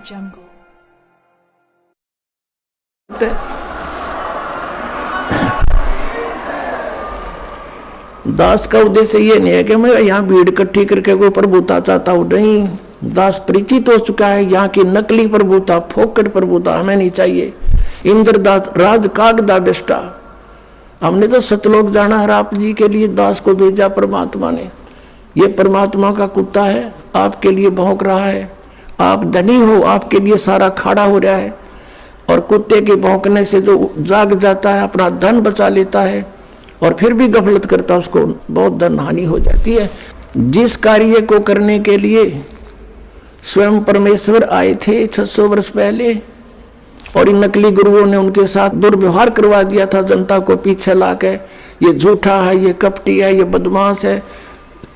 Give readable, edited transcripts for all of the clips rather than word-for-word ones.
jungle. दास का उद्देश्य ये नहीं है कि मैं यहाँ भीड़ इकट्ठी करके कोई प्रभुता चाहता हूँ, नहीं। दास परिचित हो चुका है यहाँ की नकली प्रभुता, फोकट प्रभुता हमें नहीं चाहिए। इंद्रदास राज कागदा बेस्टा, हमने तो सतलोक जाना है। आप जी के लिए दास को भेजा परमात्मा ने। ये परमात्मा का कुत्ता है, आपके लिए भौंक रहा है। आप धनी हो, आपके लिए सारा खाड़ा हो रहा है। और कुत्ते के भौंकने से जो जाग जाता है, अपना धन बचा लेता है और फिर भी गफलत करता है, उसको बहुत धन हानि हो जाती है। जिस कार्य को करने के लिए स्वयं परमेश्वर आए थे 600 वर्ष पहले, और इन नकली गुरुओं ने उनके साथ दुर्व्यवहार करवा दिया था जनता को पीछे लाके। ये झूठा है, ये कपटी है, ये बदमाश है,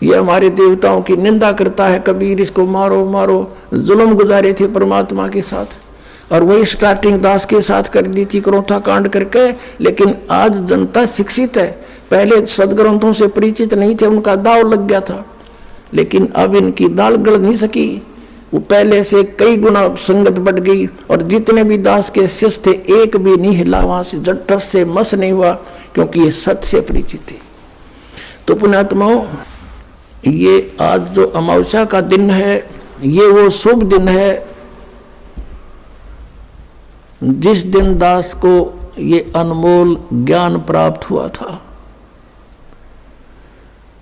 ये हमारे देवताओं की निंदा करता है, कबीर इसको मारो मारो, जुल्म गुजारे थे परमात्मा के साथ। और वही स्टार्टिंग दास के साथ कर दी थी क्रोथा कांड करके। लेकिन आज जनता शिक्षित है, पहले सदग्रंथों से परिचित नहीं थे, उनका दाव लग गया था। लेकिन अब इनकी दाल गल नहीं सकी, वो पहले से कई गुना संगत बढ़ गई। और जितने भी दास के शिष्य थे, एक भी नहीं हिला वहां से, जट्टस से मस नहीं हुआ, क्योंकि ये सत्य से परिचित थे। तो पुण्यात्माओं, ये आज जो अमावस्या का दिन है, ये वो शुभ दिन है जिस दिन दास को ये अनमोल ज्ञान प्राप्त हुआ था।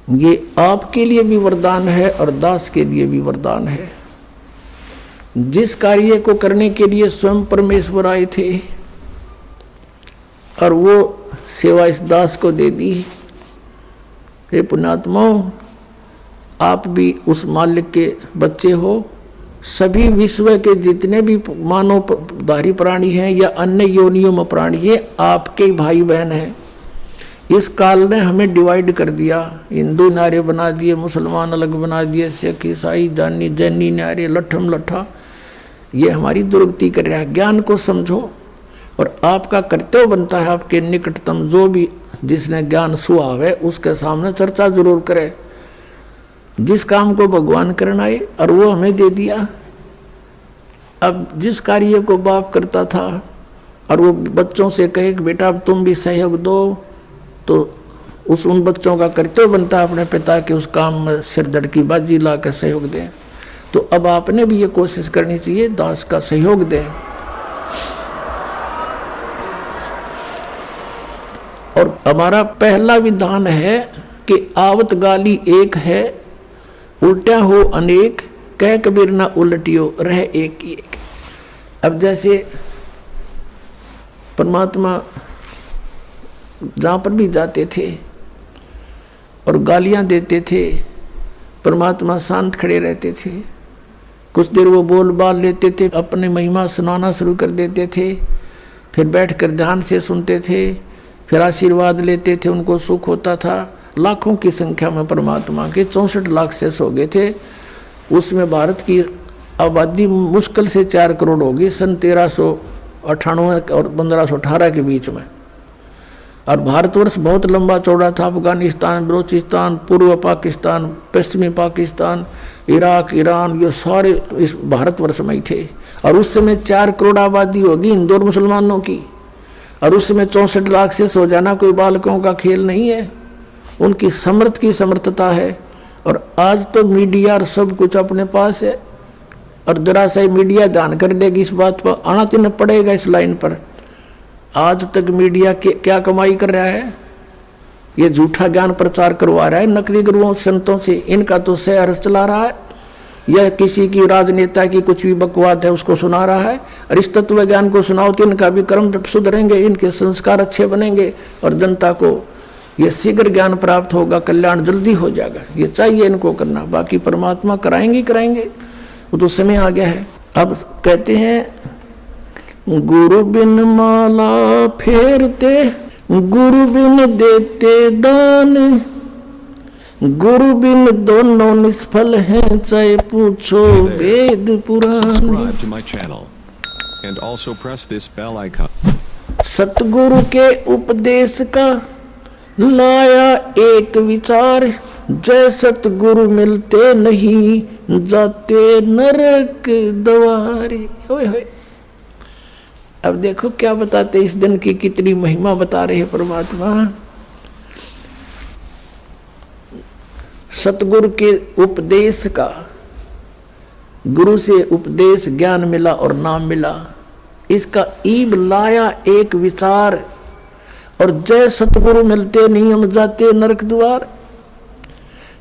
ये आपके लिए भी वरदान है और दास के लिए भी वरदान है। जिस कार्य को करने के लिए स्वयं परमेश्वर आए थे और वो सेवा इस दास को दे दी। हे पुण्यात्माओं, आप भी उस मालिक के बच्चे हो। सभी विश्व के जितने भी मानवधारी प्राणी हैं या अन्य योनियों में प्राणी है, आपके भाई बहन हैं। इस काल ने हमें डिवाइड कर दिया, हिंदू नारे बना दिए, मुसलमान अलग बना दिए, सिख ईसाई जानी जैनी नारे, लठम लठा। ये हमारी दुर्गति कर रहा है। ज्ञान को समझो और आपका कर्तव्य बनता है आपके निकटतम जो भी जिसने ज्ञान सुहाव है उसके सामने चर्चा जरूर करे। जिस काम को भगवान करना है और वो हमें दे दिया। अब जिस कार्य को बाप करता था और वो बच्चों से कहे कि बेटा अब तुम भी सहयोग दो, तो उन बच्चों का कर्तव्य बनता है अपने पिता के उस काम में सिरदर्द की बाजी ला कर सहयोग दें। तो अब आपने भी ये कोशिश करनी चाहिए, दास का सहयोग दें। और हमारा पहला विधान है कि आवत गाली एक है, उल्टा हो अनेक, कह कबीर ना उलटियो रह एक ही एक। अब जैसे परमात्मा जहाँ पर भी जाते थे और गालियाँ देते थे, परमात्मा शांत खड़े रहते थे। कुछ देर वो बोल बाल लेते थे, अपने महिमा सुनाना शुरू कर देते थे, फिर बैठकर ध्यान से सुनते थे, फिर आशीर्वाद लेते थे, उनको सुख होता था। लाखों की संख्या में परमात्मा के 64 लाख शेष हो गए थे। उसमें भारत की आबादी मुश्किल से 4 करोड़ होगी सन 1398 और 1518 के बीच में। और भारतवर्ष बहुत लंबा चौड़ा था। अफगानिस्तान, बलोचिस्तान, पूर्व पाकिस्तान, पश्चिमी पाकिस्तान, इराक, ईरान, ये सारे इस भारतवर्ष में ही थे। और उस समय 4 करोड़ आबादी होगी हिंदू और मुसलमानों की, और उस समय 64 लाख शेष हो जाना कोई बालकों का खेल नहीं है। उनकी समर्थ की समर्थता है। और आज तो मीडिया और सब कुछ अपने पास है, और जरा सा मीडिया ध्यान कर लेगी इस बात पर, आना तो न पड़ेगा इस लाइन पर। आज तक मीडिया क्या कमाई कर रहा है? ये झूठा ज्ञान प्रचार करवा रहा है नकली गुरुओं संतों से। इनका तो शहर चला रहा है, यह किसी की राजनेता की कुछ भी बकवाद है उसको सुना रहा है। और इस तत्व ज्ञान को सुनाओ तो इनका भी कर्म सुधरेंगे, इनके संस्कार अच्छे बनेंगे और जनता को ये शीघ्र ज्ञान प्राप्त होगा, कल्याण जल्दी हो जाएगा। ये चाहिए इनको करना, बाकी परमात्मा कराएंगे। वो तो समय आ गया है। अब कहते हैं गुरु बिन माला फेरते, गुरु बिन देते दान, गुरु बिन दोनों निष्फल हैं, चाहे पूछो वेद पुराण। सतगुरु के उपदेश का लाया एक विचार, जय सतगुरु मिलते नहीं जाते नरक द्वारे। ओए होए। अब देखो क्या बताते, इस दिन की कितनी महिमा बता रहे हैं परमात्मा। सतगुरु के उपदेश का, गुरु से उपदेश ज्ञान मिला और नाम मिला, इसका ईब लाया एक विचार। और जय सतगुरु मिलते नहीं हम जाते नरक द्वार।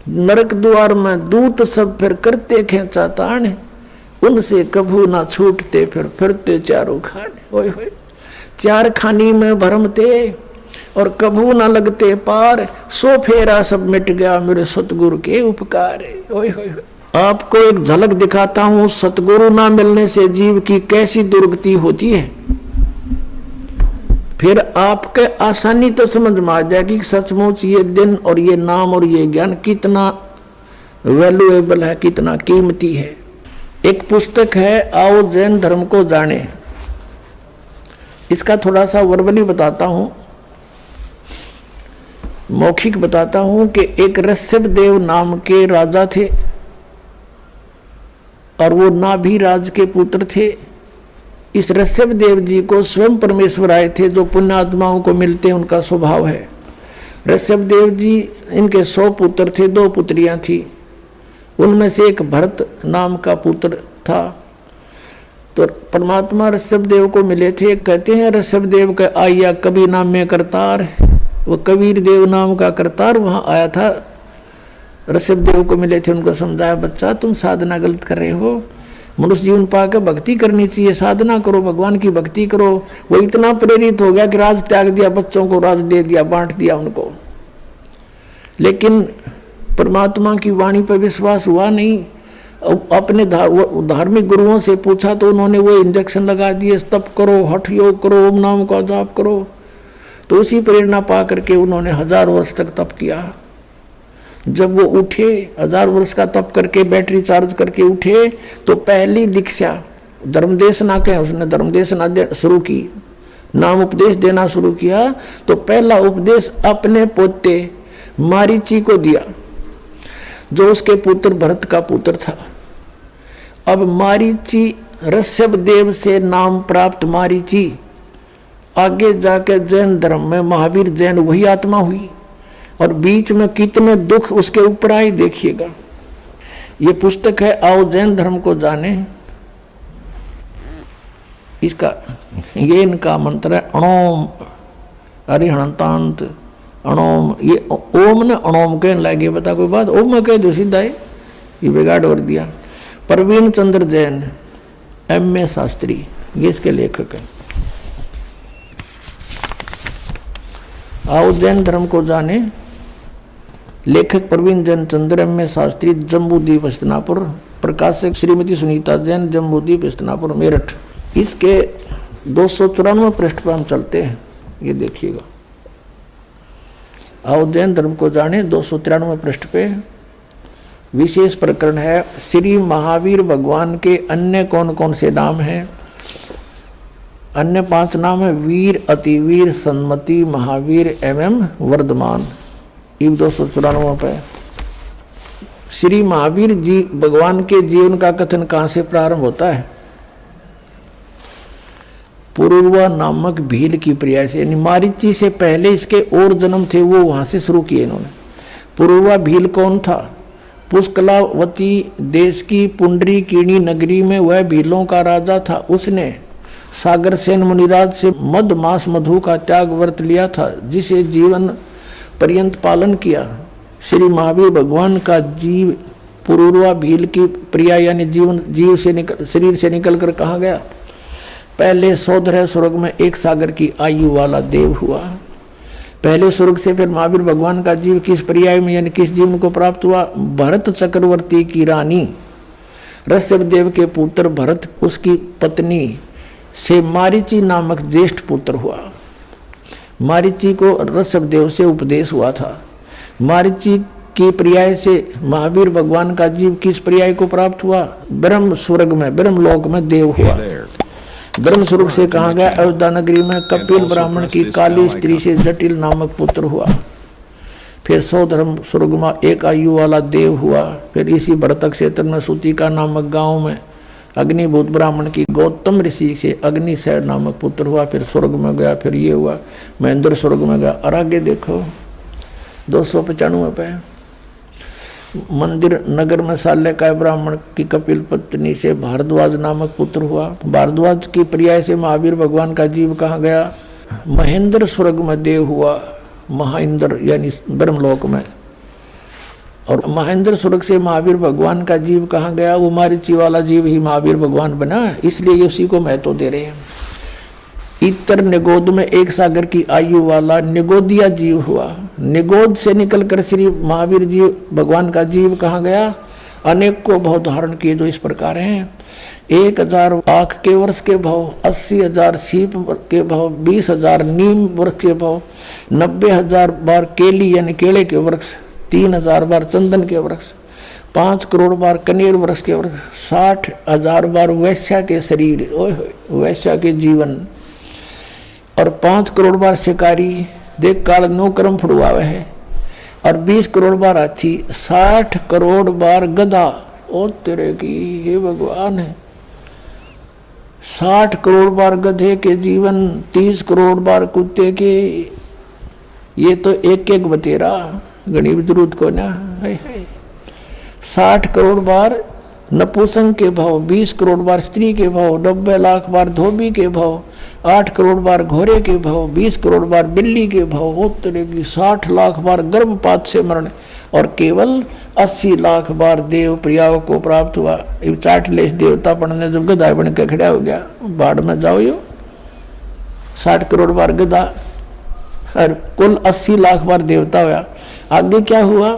नरक द्वार में दूत सब फिर करते खेचा ताने, उनसे कभू ना छूटते फिरते चारों खाने। ओए होए। चार खानी में भरमते और कभू ना लगते पार, सो फेरा सब मिट गया मेरे सतगुरु के उपकार। ओए होए। आपको एक झलक दिखाता हूं, सतगुरु ना मिलने से जीव की कैसी दुर्गति होती है। फिर आपके आसानी तो समझ में आ जाएगी सचमुच ये दिन और ये नाम और ये ज्ञान कितना वैल्यूएबल है, कितना कीमती है। एक पुस्तक है आओ जैन धर्म को जाने, इसका थोड़ा सा वर्बली बताता हूं, मौखिक बताता हूं कि एक ऋषभ देव नाम के राजा थे और वो नाभि राज के पुत्र थे। इस ऋषभ देव जी को स्वयं परमेश्वर आए थे, जो पुण्यात्माओं को मिलते हैं उनका स्वभाव है। ऋषभ देव जी, इनके 100 पुत्र थे, 2 पुत्रियां थी। उनमें से एक भरत नाम का पुत्र था। तो परमात्मा ऋषभ देव को मिले थे। कहते हैं ऋषभ देव का आया कभी नाम में करतार, वो कबीर देव नाम का करतार वहां आया था। ऋषभ देव को मिले थे, उनको समझाया बच्चा तुम साधना गलत कर रहे हो, मनुष्य जीवन पाकर भक्ति करनी चाहिए, साधना करो, भगवान की भक्ति करो। वो इतना प्रेरित हो गया कि राज त्याग दिया, बच्चों को राज दे दिया, बांट दिया उनको। लेकिन परमात्मा की वाणी पर विश्वास हुआ नहीं। अपने धार्मिक गुरुओं से पूछा तो उन्होंने वो इंजेक्शन लगा दिए, तप करो, हठ योग करो, ओम नाम का जाप करो। तो उसी प्रेरणा पा करके उन्होंने 1000 वर्ष तक तप किया। जब वो उठे, 1000 वर्ष का तप करके बैटरी चार्ज करके उठे, तो पहली दीक्षा धर्मदेशना के उसने धर्मदेशना शुरू की, नाम उपदेश देना शुरू किया। तो पहला उपदेश अपने पोते मारीची को दिया, जो उसके पुत्र भरत का पुत्र था। अब मारीची ऋषभ देव से नाम प्राप्त मारीची आगे जाके जैन धर्म में महावीर जैन वही आत्मा हुई। और बीच में कितने दुख उसके ऊपर आए देखिएगा। ये पुस्तक है आओ जैन धर्म को जाने, इसका ये इनका मंत्र है अणोम अरिहंतांत अणोम। ये ओम ने अणोम कहने लगे, बता कोई बात, ओम में कह दो सीधा ही, ये बिगाड़ और दिया। प्रवीण चंद्र जैन M.A. शास्त्री ये इसके लेखक है। आओ जैन धर्म को जाने, लेखक प्रवीण जैन चंद्र M.A. शास्त्री, जम्बूद्वीप हस्तिनापुर, प्रकाशक श्रीमती सुनीता जैन, जम्बूद्वीप हस्तिनापुर मेरठ। इसके 294 पृष्ठ पर हम चलते हैं, ये देखिएगा। आओ जैन धर्म को जाने 293 पृष्ठ पे विशेष प्रकरण है। श्री महावीर भगवान के अन्य कौन कौन से नाम हैं? अन्य 5 नाम है वीर, अतिवीर, सन्मति, महावीर एवं वर्धमान। इन 294 पे श्री महावीर जी भगवान के जीवन का कथन कहां से प्रारंभ होता है? पुरुरवा नामक भील की पर्याय से, मारीची से पहले इसके और जन्म थे, वो वहां से शुरू किए इन्होंने। पुरुरवा भील कौन था? पुष्कलावती देश की पुंडरी कीणी नगरी में वह भीलों का राजा था। उसने सागर सेन मुनिराज से मद मास मधु का त्याग व्रत लिया था, जिसे जीवन पर्यंत पालन किया। श्री महावीर भगवान का जीव पुरुरवा भील की प्रिया यानी जीव से शरीर से निकल कर कहाँ गया? पहले सौधर स्वर्ग में 1 सागर की आयु वाला देव हुआ। पहले स्वर्ग से फिर महावीर भगवान का जीव किस पर्याय में यानी किस जीवन को प्राप्त हुआ? भरत चक्रवर्ती की रानी ऋषभ देव के पुत्र भरत, उसकी पत्नी से मारीची नामक ज्येष्ठ पुत्र हुआ। मारीची को ऋषभ देव से उपदेश हुआ था। मारीची की पर्याय से महावीर भगवान का जीव किस पर्याय को प्राप्त हुआ? ब्रह्म स्वर्ग में, ब्रह्मलोक में देव हुआ। ब्रह्म स्वर्ग से कहा गया? अयोध्या नगरी में कपिल ब्राह्मण की काली स्त्री से जटिल नामक पुत्र हुआ। फिर 100 धर्म स्वर्ग में एक आयु वाला देव हुआ। फिर इसी भरतक क्षेत्र में सूतिका नामक गांव में अग्निभूत ब्राह्मण की गौतम ऋषि से अग्निशय नामक पुत्र हुआ। फिर स्वर्ग में गया, फिर ये हुआ, महेंद्र स्वर्ग में गया। और आगे देखो 295 पे मंदिर नगर में शाल्यकाय ब्राह्मण की कपिल पत्नी से भारद्वाज नामक पुत्र हुआ। भारद्वाज की पर्याय से महावीर भगवान का जीव कहाँ गया? महेंद्र स्वर्ग में देव हुआ, महेंद्र यानी ब्रह्मलोक में। और महेंद्र स्वर्ग से महावीर भगवान का जीव कहाँ गया? वो मारीची वाला जीव ही महावीर भगवान बना, इसलिए उसी को महत्व दे रहे हैं। इतर निगोद में एक सागर की आयु वाला निगोदिया जीव हुआ। निगोद से निकलकर श्री महावीर जीव भगवान का जीव कहाँ गया? अनेक को भाव धारण किए जो इस प्रकार हैं। 1000 आख के वर्ष के भाव, 80,000 सीप के भाव, 20,000 नीम वृक्ष के भाव, 90,000 बार केली यानी केले के वृक्ष, 3,000 बार चंदन के वृक्ष, 5 करोड़ बार कनेर वृक्ष के वृक्ष, 60,000 बार वैश्या के शरीर, वैश्या के जीवन, और 5 करोड़ बार शिकारी देख काल 9 कर्म फुड़वावे है, और 20 करोड़ बार हाथी, 60 करोड़ बार गधा। ओ तेरे की हे भगवान है, 60 करोड़ बार गधे के जीवन, 30 करोड़ बार कुत्ते के। ये तो एक एक बतेरा गणित जरूरत को ना। 60 करोड़ बार नपुंसक के भाव, 20 करोड़ बार स्त्री के भाव, 90 लाख बार धोबी के भाव, 8 करोड़ बार घोड़े के भाव, 20 करोड़ बार बिल्ली के भाव, वो तरह की 60 लाख बार गर्भपात से मरण, और केवल 80 लाख बार देव प्रियाओं को प्राप्त हुआ। 60 देवता पढ़ने जब गधा बन के खड़ा हो गया, बाढ़ में जाओ यो 60 करोड़ बार गधा, और कुल 80 लाख बार देवता हुआ। आगे क्या हुआ?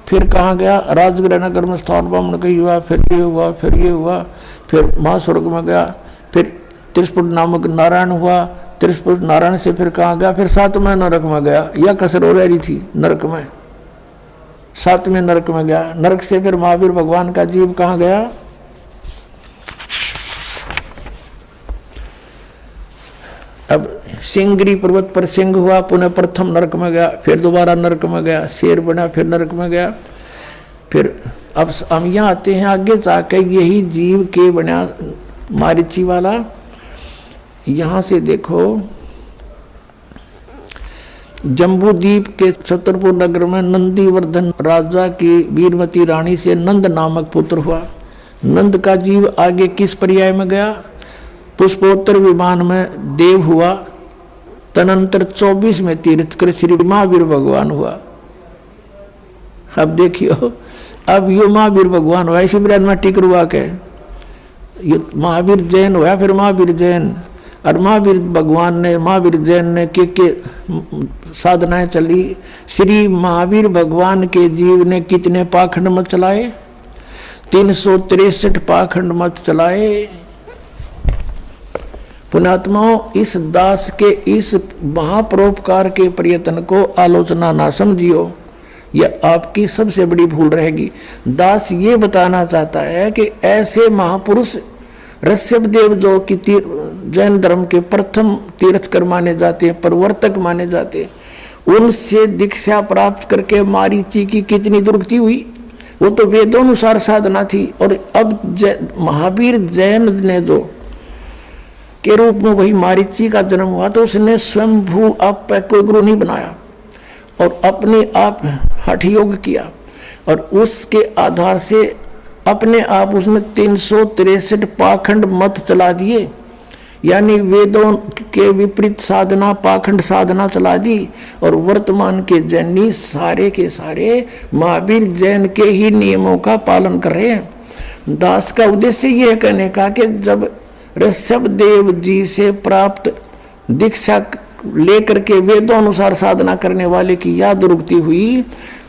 फिर कहाँ गया? राजगृह नगर में स्थान ब्राह्मण कही हुआ, फिर ये हुआ, फिर ये हुआ, फिर महास्वर्ग में गया, फिर त्रिशपुर नामक नारायण हुआ, त्रिशपुर नारायण से फिर कहाँ गया? फिर 7वें नरक में गया। यह कसर हो रही थी नरक में, 7वें नरक में गया। नरक से फिर महावीर भगवान का जीव कहाँ गया? अब सिंगरी पर्वत पर सिंह हुआ, पुनः प्रथम नरक में गया, फिर दोबारा नरक में गया, शेर बना, फिर नरक में गया। फिर अब हम यहाँ आते हैं आगे जाकर, यही जीव के बना मारीची वाला। यहाँ से देखो जम्बूद्वीप के छतरपुर नगर में नंदीवर्धन राजा की वीरमती रानी से नंद नामक पुत्र हुआ। नंद का जीव आगे किस पर्याय में गया? पुष्पोत्तर विमान में देव हुआ। तदनंतर 24 में तीर्थ कर श्री महावीर भगवान हुआ। अब देखियो, अब यो महावीर भगवान हुआ, इसी ब्रह्म में टिकर हुआ के महावीर जैन हुआ, फिर महावीर जैन, और महावीर भगवान ने, महावीर जैन ने के साधनाएं चली। श्री महावीर भगवान के जीव ने कितने पाखंड मत चलाए? 363 पाखंड मत चलाए। पुण्यात्माओं, इस दास के इस महापरोपकार के प्रयत्न को आलोचना ना समझियो, यह आपकी सबसे बड़ी भूल रहेगी। दास ये बताना चाहता है कि ऐसे महापुरुष ऋषभ देव जो कि जैन धर्म के प्रथम तीर्थकर माने जाते हैं, प्रवर्तक माने जाते हैं, उनसे दीक्षा प्राप्त करके मारीची की कितनी दुर्गति हुई। वो तो वेदोनुसार साधना थी। और अब महावीर जैन ने जो के रूप में वही मारीची का जन्म हुआ, तो उसने स्वयंभू आप पे कोई गुरु नहीं बनाया और अपने आप हठ योग किया, और उसके आधार से अपने आप उसने 363 पाखंड मत चला दिए, यानी वेदों के विपरीत साधना, पाखंड साधना चला दी। और वर्तमान के जैनी सारे के सारे महावीर जैन के ही नियमों का पालन कर रहे हैं। दास का उद्देश्य यह कहने का कि जब ऋषभ देव जी से प्राप्त दीक्षा लेकर के वेदों अनुसार साधना करने वाले की यह दुर्गति हुई,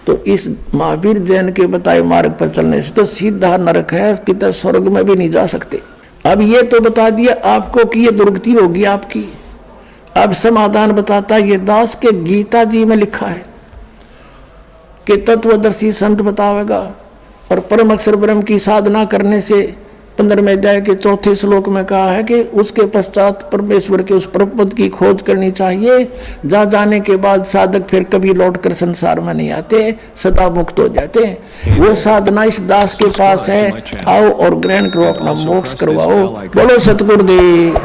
तो इस महावीर जैन के बताए मार्ग पर चलने से तो सीधा नरक है, कितना स्वर्ग में भी नहीं जा सकते। अब ये तो बता दिया आपको कि ये दुर्गति होगी आपकी। अब समाधान बताता है, ये दास के गीता जी में लिखा है कि तत्वदर्शी संत बतावेगा, और परम अक्षर ब्रह्म की साधना करने से 15वें अध्याय के 4 श्लोक में कहा है कि उसके पश्चात परमेश्वर के उस परमपद की खोज करनी चाहिए, जहाँ जाने के बाद साधक फिर कभी लौटकर संसार में नहीं आते, सदा मुक्त हो जाते। वो साधना इस दास के पास है, आओ और ग्रहण करो, अपना मोक्ष करवाओ। बोलो सतगुरुदेव।